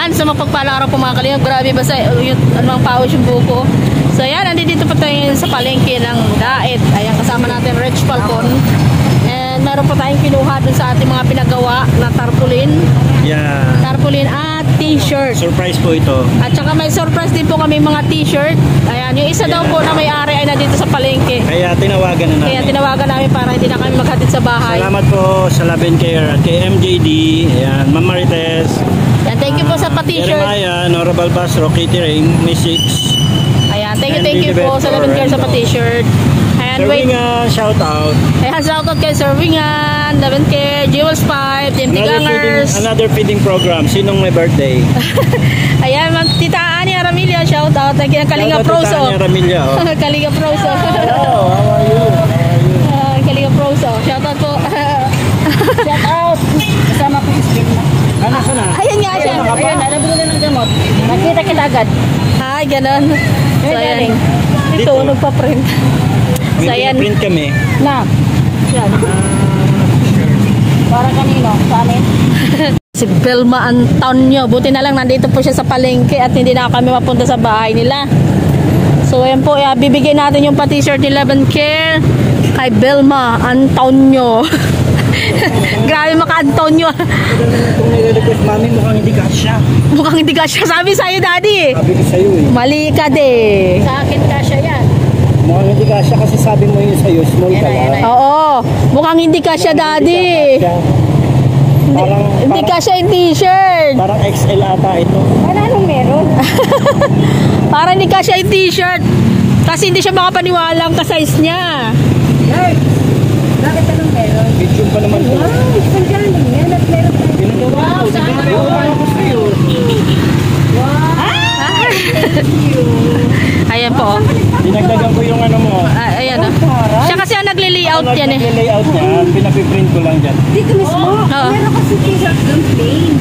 advance na mapagpalang araw po mga kalingap. Grabe ba sa anong pawis yung buko. So ayan, nandito pa tayo sa palengke ng Daet. Ayan, kasama natin Rich Falcon. And meron pa tayong kinuha dun sa ating mga pinagawa na tarpaulin. Yeah. Tarpaulin at t-shirt. Surprise po ito. At saka may surprise din po kami mga t-shirt. Ayan, yung isa daw po na may-ari ay nandito sa palengke. Kaya tinawagan na namin. Kaya tinawagan namin para hindi na kami maghatid sa bahay. Salamat po sa Love and Care at kay MJD. Ayan, Ma'am Marites. Ayan, thank you po sa pa-t-shirt. Jeremiah, Norabal Basro, Catering, May 6. Ayan, thank you po sa Love and Care sa pa-t-shirt. Ayan, Sir Wingan, shout out. Ayan, shout out kay Sir Wingan, Love and Care, Jewels Pipe, TMT Gangers. Another feeding program. Sinong may birthday? Ayan, Tita Ani Aramilla, shout out. Kalinga Proso. Tita Ani Aramilla. Kalinga Proso. Hello, how are you? Kalinga Proso. Shout out po. Shout out! Kasama ko yung stream na. Ano ka na? Ayan nga siya. Ayun, nabili ng gamot. Nakita kita agad. Ay, ganun. So, ayan. Dito, Dito. nagpa-print. So, ayan. Print kami. Na. Yan. Para kanino? Sa amin? Si Belma Antonio. Buti na lang nandito po siya sa palengke at hindi na kami mapunta sa bahay nila. So, ayan po. Bibigyan natin yung pa-t-shirt ni Love and Care kay Belma Antonio. Grabe maka-Antonio. Kung nire-request mami, mukhang hindi kasya. Mukhang hindi ka siya. Sabi sa'yo, Daddy. Sabi ko sa'yo eh. Mali ka de. Sa akin kasya yan. Mukhang hindi kasya kasi sabi mo yun sa'yo, small ka lang. Oo. Mukhang hindi ka siya, Daddy. Hindi ka siya yung t-shirt. Parang XL ata ito. Ano anong meron? Parang hindi ka siya yung t-shirt. Kasi hindi siya makapaniwalang ka-size niya. Hey! Bakit anong meron? Medium pa naman ito. Wow! Isang galing yan at meron tayo. Wow! Sabi na rin ako sa'yo. Wow! Thank you! Ayan po. Dinagdagan ko yung ano mo. Ayan o. Siya kasi ang nagli-layout yan eh. Nag-layout niya, pinapiprint ko lang dyan. Dito mismo, meron kasi t-shirt doon plain.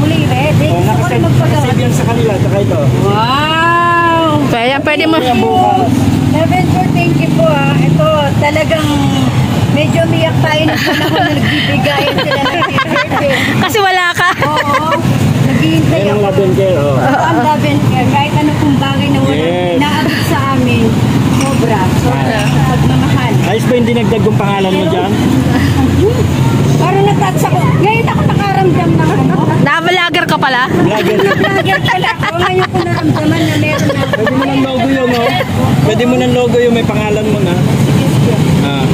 Kulay red. Oh, nakasave yan sa kanila, saka ito. Wow! Kaya pwede mo. Lavender, thank you po ah. Ito, talagang medyo miyak tayo ng panahon na nagbibigayan sila ng t-shirt eh. Kasi wala ka. Oo. Naghihintay Yan ang ako. lavender, oh. Ang lavender, kahit ano kung bagay na wala naabot sa amin, sobra. Sobra sa pagmamahal. Ayos ba yung dinagdag yung pangalan mo dyan? Parang natats ako. Ngayon ako nakaramdam na ako. Na-vlogger ka pala. Vlogger. Vlogger pala ako. Ngayon ko naramdaman na meron na. Pwede mo ng logo yun, no? Pwede mo ng logo yung may pangalan mo na.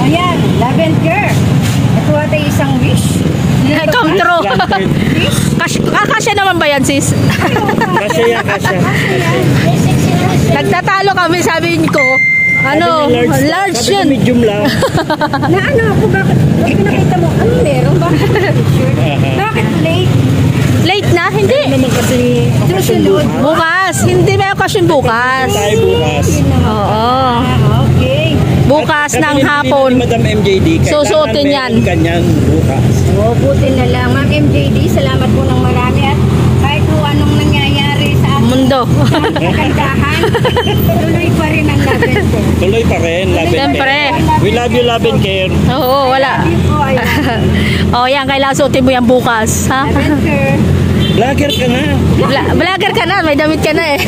Ayan, lavender. Ito ata isang wish. Come true. Planted. Kakasya naman ba yan, sis? Kasya yan, kasya. Nagtatalo kami, sabi ko. Ano, large Sabi ko yun. medium lang. Na ano ako, bakit pinakita mo? Ano meron? Bakit t-shirt? Bakit late? Late na? Hindi. Ano naman kasing okasyon bukas? Bukas. Hindi may okasyon bukas. Tayo bukas. Oo. Okay. Bukas At ng nabilin hapon. ni Madam MJD. Susuotin yan. Ganyan bukas. Oh, buti na lang. Ma'am MJD, salamat po ng marami at kahit po anong nangyayari sa ating Mundo. kagandahan, tuloy pa rin ang lavender. Tuloy pa rin, Love and Siyempre. Care. We love you, Love and Care. Oo, wala. Yun po, ayan. Oh, yan. Kailangan suotin mo yan bukas. Ha? Lavender. Vlogger ka na. Vlogger ka na. May damit ka na eh.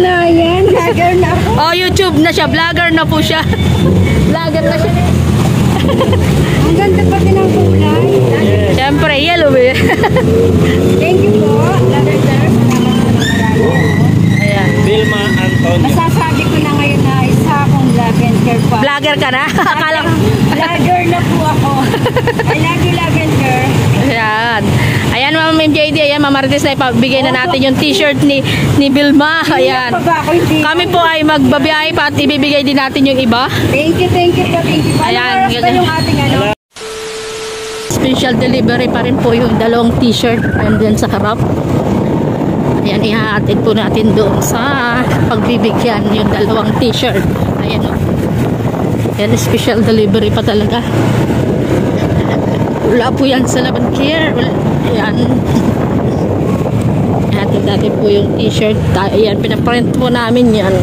Na yan, vlogger na ako. Oh, YouTube na siya. Vlogger na po siya. Vlogger na siya. Ang ganda pa din ang kulay. Siyempre, yellow eh. Thank you po, lavender. Salamat po ng marami. Ayan. Vilma Antonio. Masasabi ko na ngayon na isa akong lavender pa. Vlogger ka na. Akala ko. Vlogger na po ako. I love you, lavender. Ayan. Ayan, Ma'am MJD. Ayan, Ma'am Marites na ipabigay na natin yung t-shirt ni Vilma. Ayan. Pa ba ako hindi? Kami po ay magbabiyahe pa at ibibigay din natin yung iba. Thank you po, thank you. Ayan, Ano oras ba yung ating ano? Special delivery pa rin po yung dalawang t-shirt nandun sa harap. Ayan, ihahatid po natin doon sa pagbibigyan yung dalawang t-shirt. Ayan o. Ayan, special delivery pa talaga. Wala po yan sa Love and Care. Ayan. Ihahatid natin po yung t-shirt. Ayan, pinaprint po namin yan.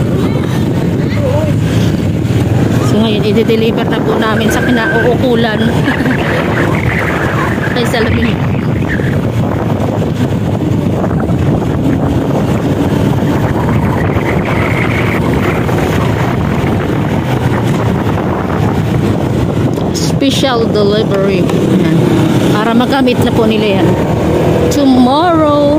So ngayon, i-deliver na po namin sa kinauukulan. Ay, salamin. Official delivery. Ayan. Para magamit na po nila yan. Tomorrow.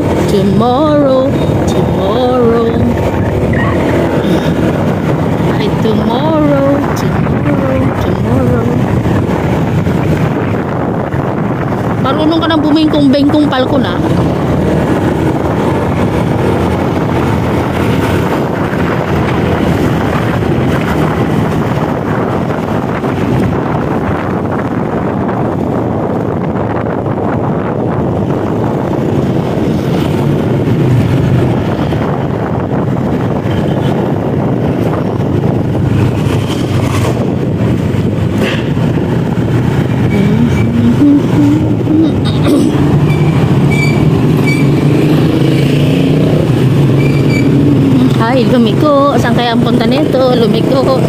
Ay, tomorrow. Marunong ka nang bumingkong-bengkong palko na. Ay, lumiko. Saan kaya ang punta nito? Lumiko.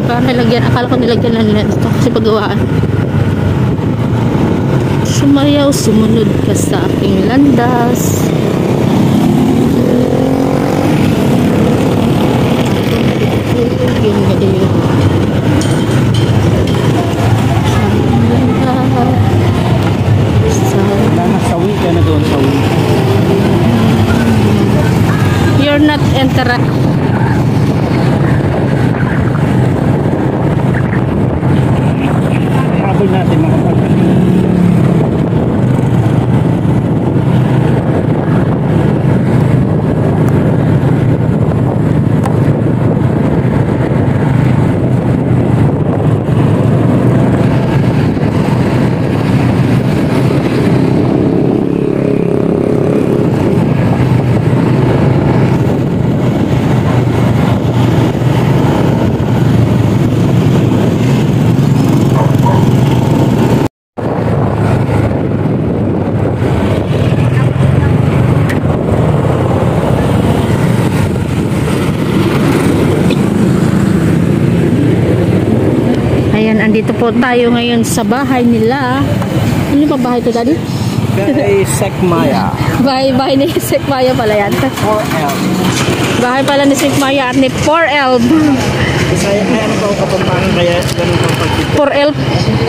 Parang nilagyan. Akala ko nilagyan lang nila ito kasi paggawaan. Sumayaw, sumunod ka sa aking landas. Sawi ka na doon, sawi. You're not entering. Habol natin makapagpapit. Ayan, andito po tayo ngayon sa bahay nila. Ano ba bahay to, Daddy? Kay Sekmaya. Bahay ni Sekmaya pala yan. 4L. Bahay pala ni Sekmaya at ni 4L. Bisaya kaya ano ba ako kapampangan kaya ganun pa pagkita. 4L.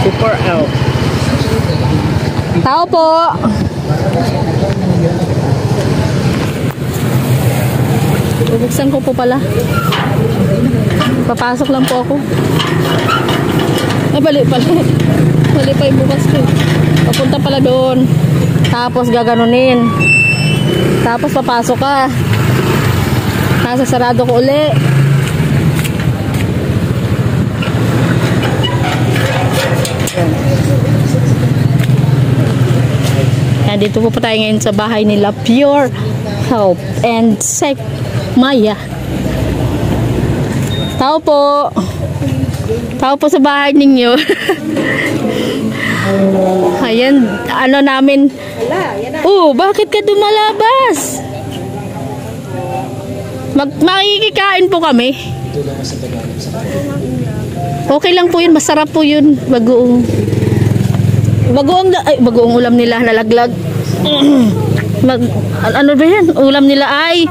Si 4L. Tao po. Bubuksan ko po pala. Papasok lang po ako. Ay, bali pala. Bali pa yung bukas ko. Papunta pala doon. Tapos gaganunin. Tapos papasok ka. Nasa sarado ko uli. Dito po tayo ngayon sa bahay nila Pure Health and Sekmaya. Tao po. Tao po sa bahay ninyo. Ayan, ano namin. Oh, bakit ka dumalabas? Makikikain po kami. Okay lang po yun, masarap po yun. Bagoong ulam nila nalaglag. Ano ba yan? Ulam nila ay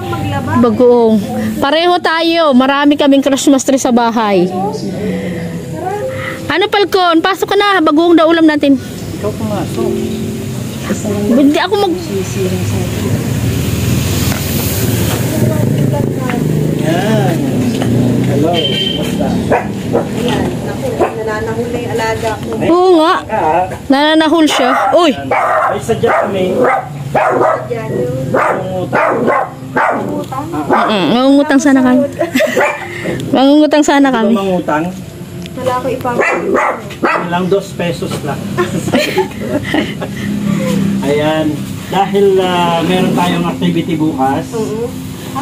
bagoong. Pareho tayo. Marami kaming Christmas tree sa bahay. Ano, Palcon? Pasok ka na. Bagoong daw ulam natin. Ikaw pumasok. Hindi ako mag... Yan. Hello. Basta. Ayan, naku, nananahul na yung alaga ko. Oo nga. Nananahol siya. Uy! Ay, sadya kami. Diyan yung Mangungutang sana kami. Mangungutang sana kami. Ito mangutang. wala ko ipapagod. Lang 2 pesos lang. Ayan. Dahil meron tayong activity bukas.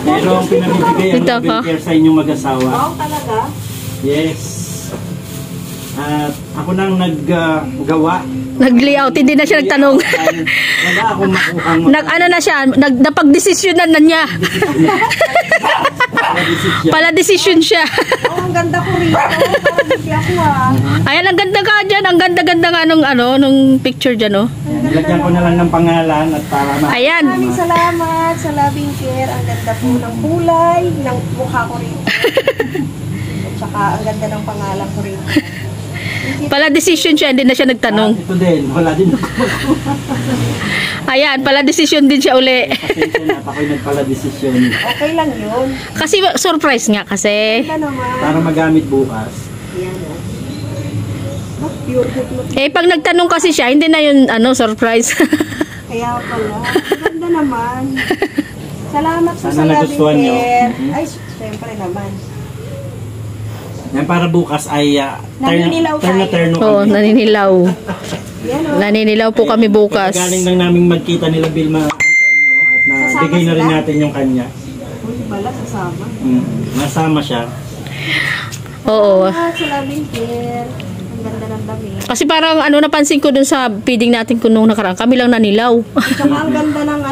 Merong pinamibigay ang Dito Level ka. Care sa inyong mag-asawa. Wow, talaga? Yes. At ako nang naggawa. Nag-layout, hindi na siya nagtanong. Wala akong makuhang Nag-ano na siya, napag-desisyonan na niya. Pala decision siya. Oh, ang ganda ko rin. Parang hindi ako Ayan, ang ganda ka dyan. Ang ganda-ganda nga nung picture dyan, oh. Lagyan ko na lang ng pangalan at para Ayan. Maraming salamat sa loving care. Ang ganda po ng kulay, ng mukha ko rin. At saka ang ganda ng pangalan ko rin. Pala decision siya, hindi na siya nagtanong. Ito din, wala din ako. Ayan, pala decision din siya uli. Pasensya na, ako'y nagpala desisyon. Okay lang yun. Kasi surprise nga kasi. Ganda naman. Para magamit bukas. Yan oh. Pure good mo. Eh, pag nagtanong kasi siya, hindi na yun, surprise. Kaya pala. Ganda naman. Salamat po Sana sa loving nagustuhan nyo. care. Ay, syempre naman. Yan para bukas ay Naninilaw terno Oo, naninilaw. Yan oh. Naninilaw po kami bukas. Galing lang namin magkita nila Vilma Antonio at nabigay na rin sila? natin yung kanya. Uy, bala, sasama. Nasama siya. Oo. Salamat sa loving care. Ang ganda ng dami. Kasi parang napansin ko dun sa feeding natin kung nung nakaraan, kami lang nanilaw. Tsaka ang ganda ng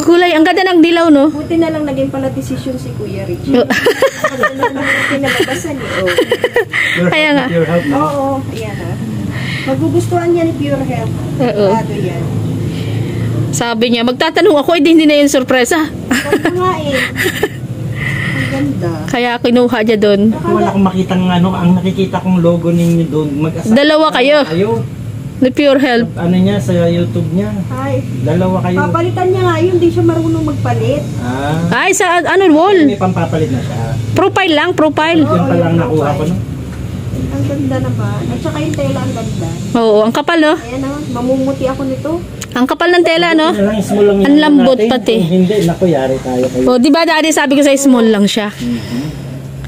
Kulay, ang ganda ng dilaw, no? buti na lang naging pala decision si Kuya Richie. Ang ganda naman ang pinalabasan niyo. Oh. Kaya nga. Pure health, no? Oo, ayan ah. Magugustuhan niya ni Pure Health. Oo. Ano yan. Sabi niya, magtatanong ako, hindi na yun sorpresa. Ganda nga eh. Ang ganda. Kaya kinuha niya dun. Wala akong makitang ang nakikita kong logo ninyo doon. Dalawa kayo. Ni Pure Health. Ano niya sa YouTube niya? Ay, Dalawa kayo. papalitan niya nga yun. Hindi siya marunong magpalit. Ay, sa wall. May pampapalit na siya. Profile lang, profile. Yun pa lang nakuha ko, no? Ang ganda naman. At saka yung tela ang ganda. Oo, ang kapal, no? Ayan ah, mamumuti ako nito. Ang kapal ng tela, no? Yun lang, small lang Ang yung lambot natin. pati. Kung hindi, naku, yari tayo kayo. O, di ba daddy, sabi ko sa small lang siya.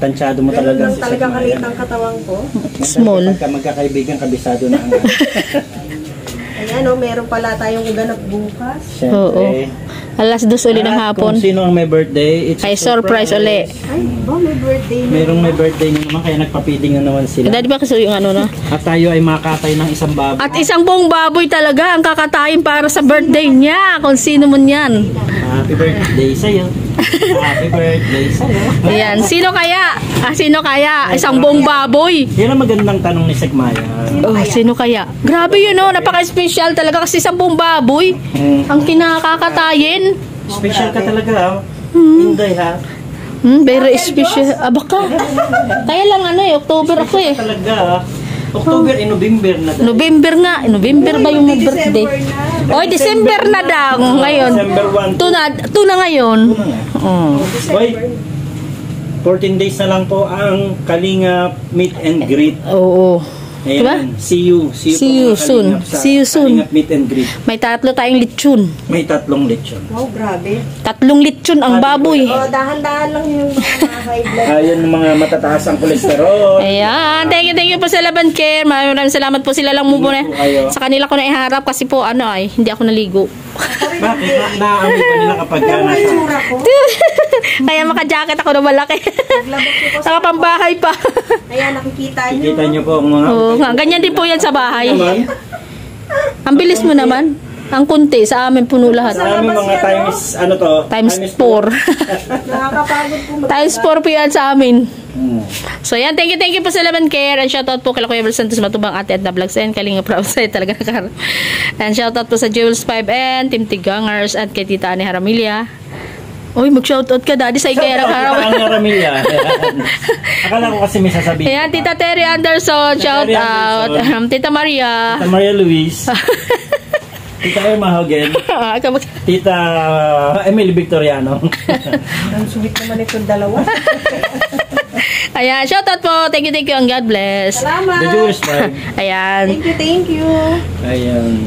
Tansyado mo Ganun talaga lang si talaga Sir kalit Maya. ang katawan ko. Small. Pagka magkakaibigan, kabisado na ang Ayan oh, meron pala tayong ganap bukas. Oo. Siyempre. Alas 2 uli ng At hapon. Kung sino ang may birthday, it's a Ay, surprise uli. Ay, ba may birthday na. Merong may birthday na naman, kaya nagpapiting na naman sila. Daddy ba kasi yung no? At tayo ay makatay ng isang baboy. At isang buong baboy talaga ang kakatayin para sa birthday niya. Kung sino man yan. Happy birthday sa'yo. Happy birthday sa'yo. Ayan. Sino kaya? Sino kaya? Isang buong baboy. Yan ang magandang tanong ni Segmaya. Oh, sino kaya? Grabe yun, no? Napaka-special talaga kasi isang buong baboy ang kinakakatayin. Special ka talaga, ha? Inday, ha? Very special. Baka. Kaya lang October ako eh. Talaga, ha? October and November na dahil. November nga. November ba yung birthday? December na. Oy, December na daw ngayon. December 1. Ito na ngayon. Boy, 14 days na lang po ang Kalinga meet and greet. Oo. Ayan. Diba? See you. See you po, mga soon. Kalingap sa See you soon. Kalinga meet and greet. May 3 tayong lechon. May 3 lechon. Wow, grabe. 3 lechon ang baboy. Oh, dahan-dahan lang yung mga high blood. Ayan ang mga matataas ang kolesterol. Ayan. Thank you po sa Laban Care. Maraming salamat po sila lang mo po na. Sa kanila ko na iharap kasi po hindi ako naligo. Bakit? Naamoy pa nila kapag nasa. Sura ko. Kaya maka-jacket ako na malaki. Naglabas ko Saka pambahay pa. Kaya nakikita nyo. Kita nyo po ang mga... Oo nga. Ganyan din po yan sa bahay. Naman, Ang bilis mo naman. Ang kunti. Sa amin puno lahat. sa aming mga times, ano to? Times 4. Nakakapagod po. Times 4 po yan sa amin. Hmm. So yan, thank you po sa Laban Care. And shoutout po kay Kuya Bel Santos Matubang, Ate Edna Vlogs and Kalinga Prousay talaga nakaharap. And shoutout po sa Jules 5N, Team Tigangers at kay Tita Ani Haramilya. Uy, mag-shoutout ka daddy sa Igera Harap. Ang Ramilya. Akala ko kasi may sasabihin. Ayan, Tita Terry Anderson, shoutout. Tita Maria. Tita Maria Luis. Tita Irma Hogan. Tita Emily Victoriano. Ang sweet naman itong dalawa. Ayan, shoutout po. Thank you and God bless. Salamat. The Jewish tribe. Ayan. Thank you. Ayan.